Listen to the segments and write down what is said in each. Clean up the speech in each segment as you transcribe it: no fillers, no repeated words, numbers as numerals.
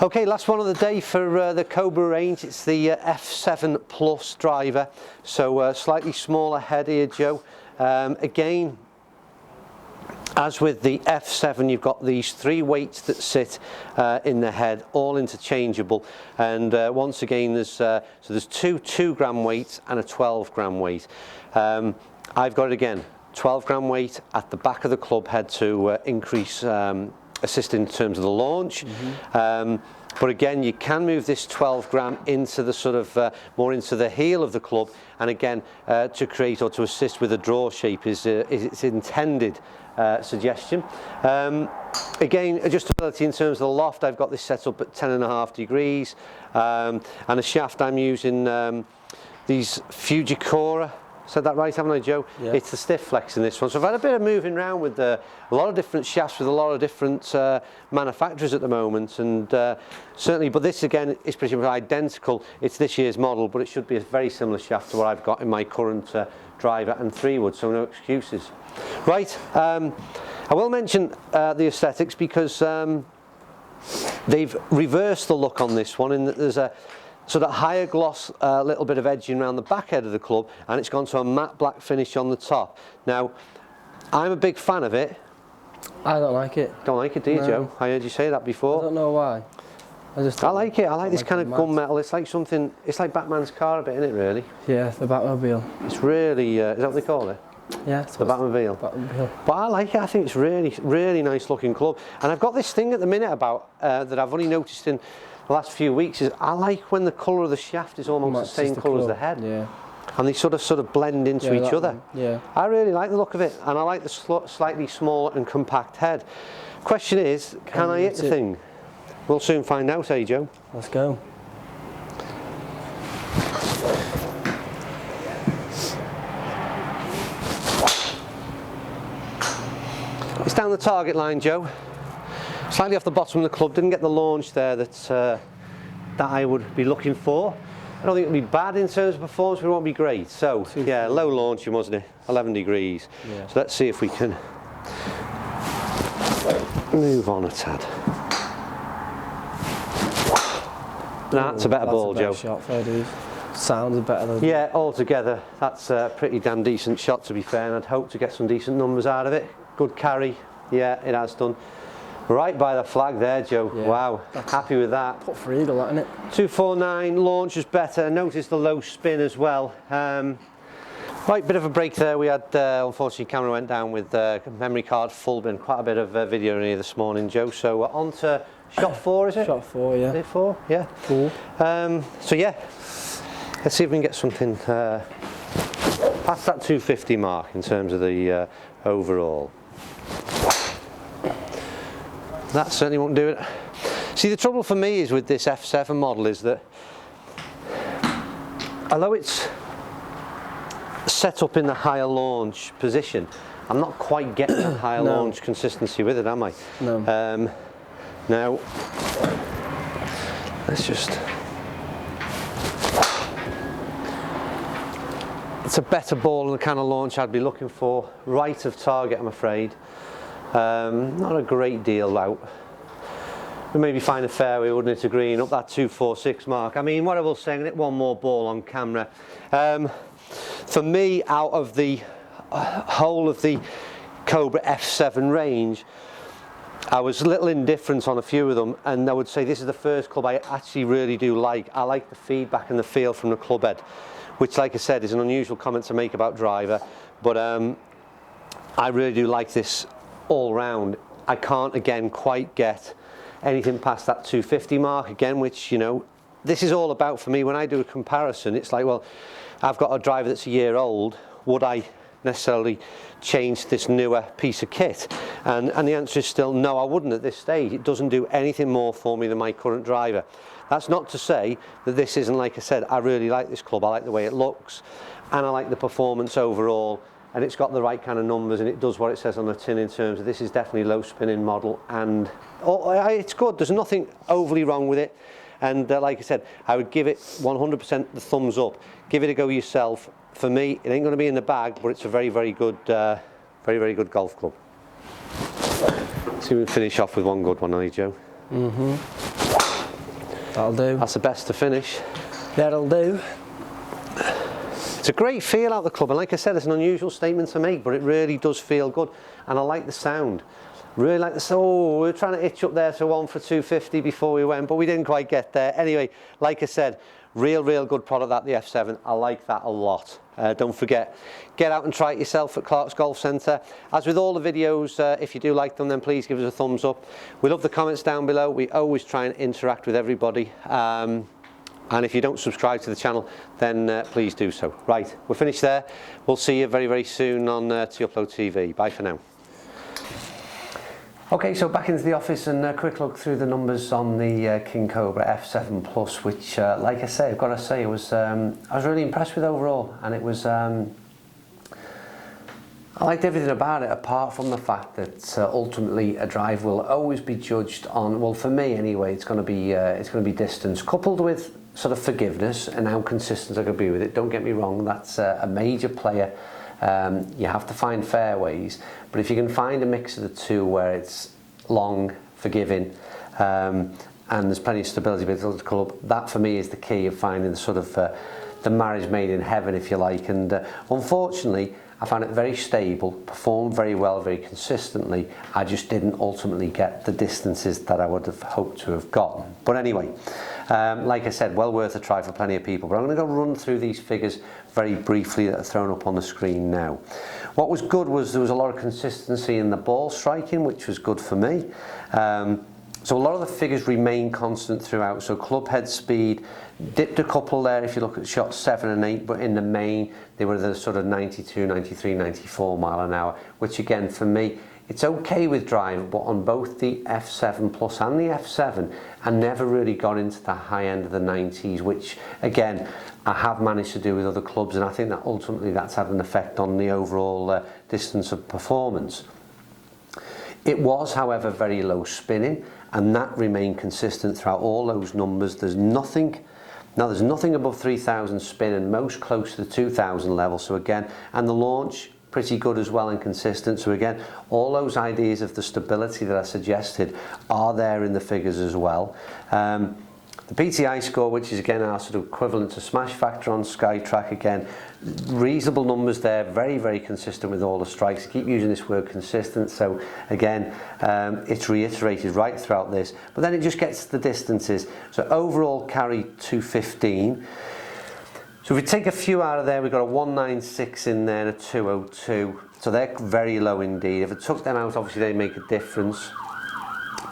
Okay, last one of the day for the Cobra range. It's the F7 Plus driver, so slightly smaller head here, Joe. Again, as with the F7, you've got these 3 weights that sit in the head, all interchangeable. And once again, there's 2 2-gram weights and a 12-gram weight. I've got it again, 12-gram weight at the back of the club head to increase assist in terms of the launch. But again, you can move this 12-gram into the sort of more into the heel of the club, and again to create or to assist with the draw shape is its intended suggestion. Again, adjustability in terms of the loft. I've got this set up at 10.5 degrees, and a shaft I'm using these Fujikura. Said that right, haven't I, Joe? Yeah. It's the stiff flex in this one. So I've had a bit of moving around with a lot of different shafts with a lot of different manufacturers at the moment, and certainly, but this again is pretty much identical. It's this year's model, but it should be a very similar shaft to what I've got in my current driver and 3-wood, so no excuses. Right, I will mention the aesthetics because they've reversed the look on this one in that there's a sort of higher gloss, little bit of edging around the back end of the club, and it's gone to a matte black finish on the top. Now, I'm a big fan of it. I don't like it. Don't like it, do you, no. Joe? I heard you say that before. I don't know why. I like it. I like this kind of gunmetal. It's like something. It's like Batman's car a bit, isn't it? Really. Yeah, the Batmobile. It's really. Is that what they call it? Yeah, the Batmobile. Batmobile. But I like it. I think it's really nice looking club. And I've got this thing at the minute about that I've only noticed in the last few weeks is I like when the colour of the shaft is almost the same colour as the head. Yeah. And they sort of blend into each other. Yeah. I really like the look of it, and I like the slightly smaller and compact head. Question is, can I hit the thing? We'll soon find out, eh, Joe? Let's go. It's down the target line, Joe. Slightly off the bottom of the club, didn't get the launch there that I would be looking for. I don't think it'll be bad in terms of performance, but it won't be great. So, yeah, low launching, wasn't it? 11 degrees. Yeah. So let's see if we can move on a tad. That's a better ball, Joe. Shot, fair dues. Sounds better than. Yeah, altogether, that's a pretty damn decent shot, to be fair, and I'd hope to get some decent numbers out of it. Good carry. Yeah, it has done. Right by the flag there, Joe. Yeah, wow, happy with that. Put for eagle, that, isn't it? 249, launch was better. Notice the low spin as well. Right, bit of a break there. We had, unfortunately, camera went down with memory card full. Been quite a bit of video in here this morning, Joe. So on to shot 4, is it? Shot 4, yeah. Is it 4? Yeah. Cool. So yeah, let's see if we can get something past that 250 mark in terms of the overall. That certainly won't do it. See, the trouble for me is with this F7 model is that although it's set up in the higher launch position, I'm not quite getting that higher launch consistency with it, am I? No. Now, let's just... It's a better ball than the kind of launch I'd be looking for. Right of target, I'm afraid. Not a great deal out. We maybe find a fairway, wouldn't it, to green, up that 246 mark. I mean, what I will say, I'm going to hit one more ball on camera. For me, out of the whole of the Cobra F7 range, I was a little indifferent on a few of them, and I would say this is the first club I actually really do like. I like the feedback and the feel from the club head, which, like I said, is an unusual comment to make about driver, but I really do like this all round. I can't again quite get anything past that 250 mark again, which, you know, this is all about for me. When I do a comparison, it's like, well, I've got a driver that's a year old, would I necessarily change this newer piece of kit? And the answer is still no, I wouldn't at this stage. It doesn't do anything more for me than my current driver. That's not to say that this isn't, like I said, I really like this club. I like the way it looks, and I like the performance overall. And it's got the right kind of numbers, and it does what it says on the tin in terms of this is definitely a low spinning model, and it's good. There's nothing overly wrong with it, and like I said, I would give it 100% the thumbs up. Give it a go yourself. For me, it ain't going to be in the bag, but it's a very good golf club. See if we can finish off with one good one, eh, Joe? That'll do. That's the best to finish. That'll do. It's a great feel out the club, and like I said, it's an unusual statement to make, but it really does feel good, and I like the sound. Really like the sound. Oh, we were trying to itch up there to one for 250 before we went, but we didn't quite get there. Anyway, like I said, real good product, that the F7. I like that a lot. Don't forget, get out and try it yourself at Clark's Golf Centre. As with all the videos, if you do like them, then please give us a thumbs up. We love the comments down below. We always try and interact with everybody. And if you don't subscribe to the channel, then please do so. Right, we're finished there. We'll see you very soon on Untitled TV. Bye for now. Okay, so back into the office and a quick look through the numbers on the King Cobra F7 Plus, which, like I say, I've got to say, I was really impressed with overall, and it was. I liked everything about it, apart from the fact that ultimately a drive will always be judged on. Well, for me anyway, it's going to be distance coupled with sort of forgiveness and how consistent I could be with it. Don't get me wrong, that's a major player. You have to find fairways, but if you can find a mix of the two where it's long, forgiving, and there's plenty of stability with the club, that for me is the key of finding the sort of the marriage made in heaven, if you like. And unfortunately, I found it very stable, performed very well, very consistently. I just didn't ultimately get the distances that I would have hoped to have gotten. But anyway, like I said, well worth a try for plenty of people. But I'm going to go run through these figures very briefly that are thrown up on the screen now. What was good was there was a lot of consistency in the ball striking, which was good for me. So a lot of the figures remain constant throughout. So club head speed dipped a couple there if you look at shots 7 and 8, but in the main they were the sort of 92, 93, 94 mile an hour, which again for me, it's okay with drive, but on both the F7 Plus and the F7, I never really got into the high end of the 90s, which again, I have managed to do with other clubs, and I think that ultimately that's had an effect on the overall distance of performance. It was, however, very low spinning, and that remained consistent throughout all those numbers. There's nothing above 3,000 spin, and most close to the 2,000 level. So again, and the launch, pretty good as well and consistent. So again, all those ideas of the stability that I suggested are there in the figures as well. The PTI score, which is again our sort of equivalent to smash factor on SkyTrack, again, reasonable numbers there, very consistent with all the strikes. I keep using this word consistent, so again, it's reiterated right throughout this, but then it just gets to the distances. So overall carry 215. So if we take a few out of there, we've got a 196 in there and a 202. So they're very low indeed. If I took them out, obviously they make a difference.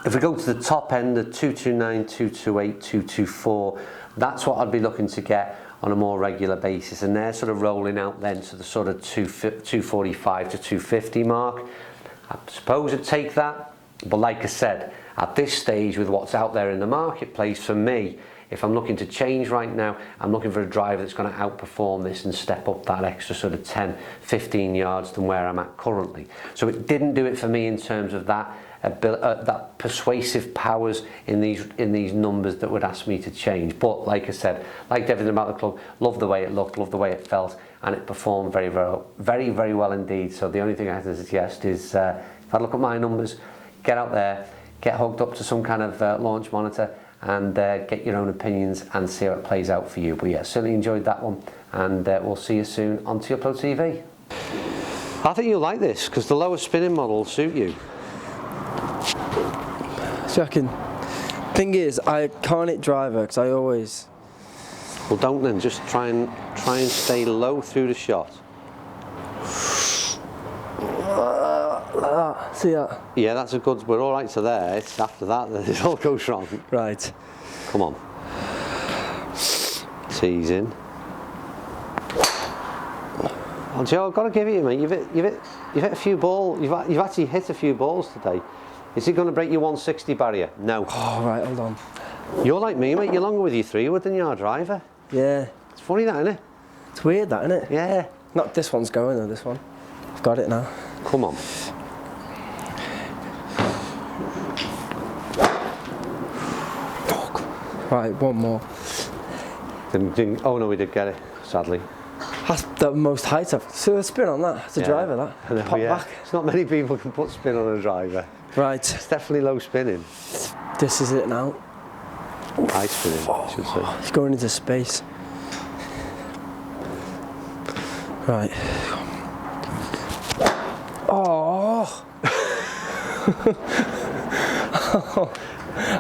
If we go to the top end, the 229, 228, 224, that's what I'd be looking to get on a more regular basis. And they're sort of rolling out then to the sort of 245 to 250 mark. I suppose I'd take that. But like I said, at this stage with what's out there in the marketplace, for me, if I'm looking to change right now, I'm looking for a driver that's going to outperform this and step up that extra sort of 10, 15 yards than where I'm at currently. So it didn't do it for me in terms of that persuasive powers in these numbers that would ask me to change. But like I said, liked everything about the club, loved the way it looked, loved the way it felt, and it performed very well indeed. So the only thing I have to suggest is if I look at my numbers, get out there, get hooked up to some kind of launch monitor, and get your own opinions and see how it plays out for you. But yeah, certainly enjoyed that one, and we'll see you soon on Untitled TV. I think you'll like this because the lower spinning model will suit you. Second thing is, I can't hit driver because I always. Well, don't then. Just try and stay low through the shot. See that? Yeah, that's a good. We're all right to there. It's after that that it all goes wrong. Right. Come on. Teasing. Oh, Joe, I've got to give it you, mate. You've hit a few balls. You've actually hit a few balls today. Is it going to break your 160 barrier? No. Oh, right, hold on. You're like me, mate. You're longer with your 3-wood than your driver. Yeah. It's funny that, isn't it? It's weird that, isn't it? Yeah. Not this one's going though, this one. I've got it now. Come on. Right, one more. Oh no, we did get it, sadly. That's the most height I've. So a spin on that. It's a driver, that. Know, Pop back. It's not many people can put spin on a driver. Right. It's definitely low spinning. This is it now. High spinning, I should say. It's going into space. Right. Oh.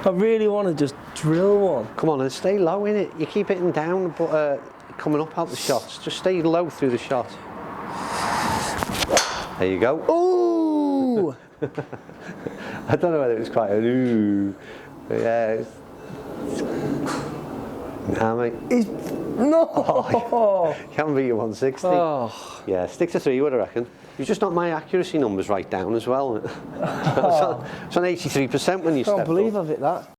I really want to just drill one. Come on, and stay low in it. You keep hitting down, but coming up out the shots. Just stay low through the shot. There you go. Ooh! I don't know whether it was quite an ooh. But yeah. Nah, mate. No! Oh, you haven't beat your 160. Oh. Yeah, stick to 3 would I reckon. You've just knocked my accuracy numbers right down as well. It's on 83% when you step up. I can't believe I've hit that.